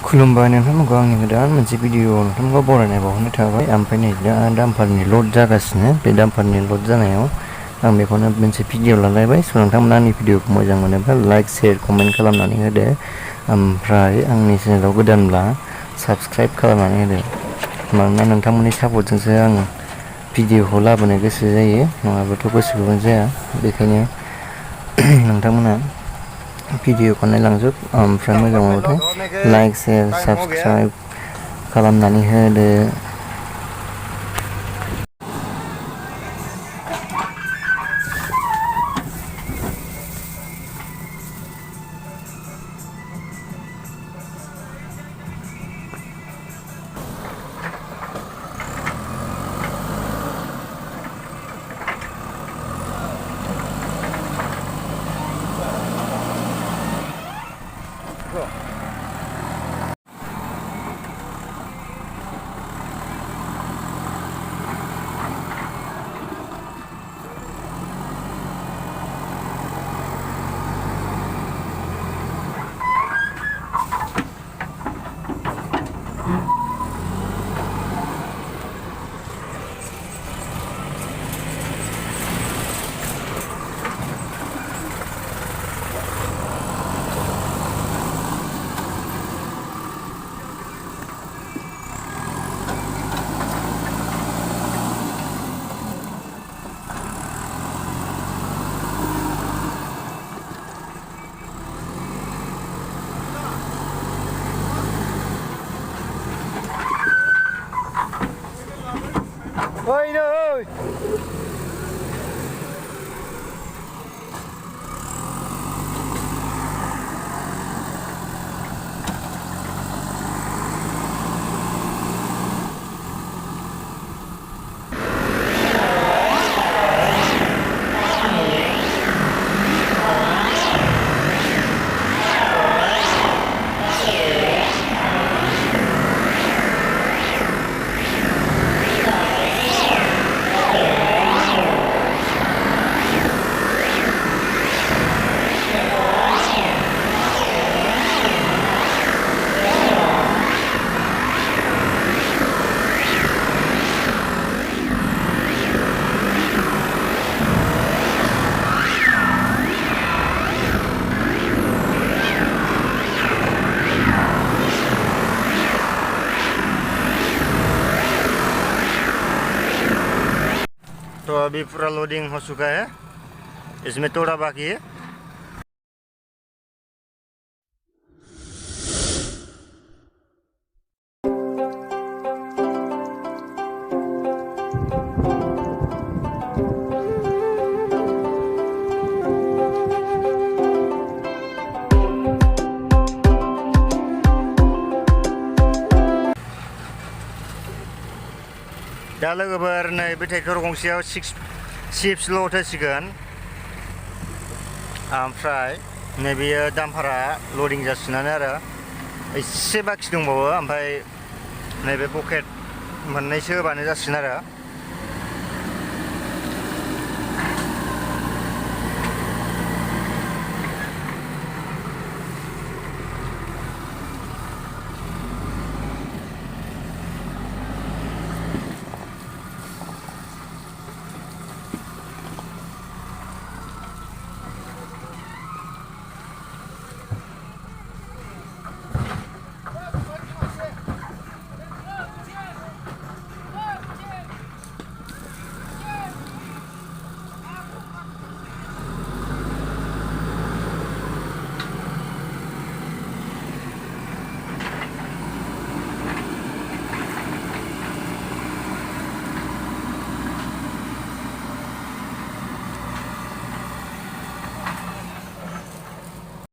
खुलुमबाय नोंथांमोनखौ आंनि गोदान मोनसे भिडिअ नोंथांमोनखौ बरायनाय बावहरनाय थाबाय। ओमफ्राय नै दा डाम्पारनि लड जागासिनो, बे डाम्पारनि लड जानायाव आं बेखौनो मोनसे भिडिअ लालायबाय। स' नोंथांमोना आंनि भिडिअखौ मोजां मोनोब्ला लाइक शेयार कमेन्ट खालामनानै होदो। ओमफ्राय आंनि चेनेलाव गोदानब्ला साबस्क्राइब खालामनानै होदो, मानोना नोंथांमोननि सापर्टजोंसो आं भिडिअखौ लाबोनो गोसो जायो, नङाबाथ' गोसोखौनो जाया। बेखायनो नोंथांमोना भिडिअखौ नायलांजोब, ओमफ्राय मोजां मोनबाथाय लाइक शेयार साबस्क्राइब खालामनानै होदो। Ôi ơi. तो अभी पूरा लोडिंग हो चुका है, इसमें थोड़ा बाकी है। दा लोगोफोर नै बे ट्रेक्टर गंसेयाव 6 चिप्सल' होथारसिगोन, ओमफ्राय नैबेयो डाम्पारा लडिं जासिगोनानो आरो एसे बाखि दंबावो, ओमफ्राय नैबे पकेट मोननैसो होबानो जासिगोन आरो।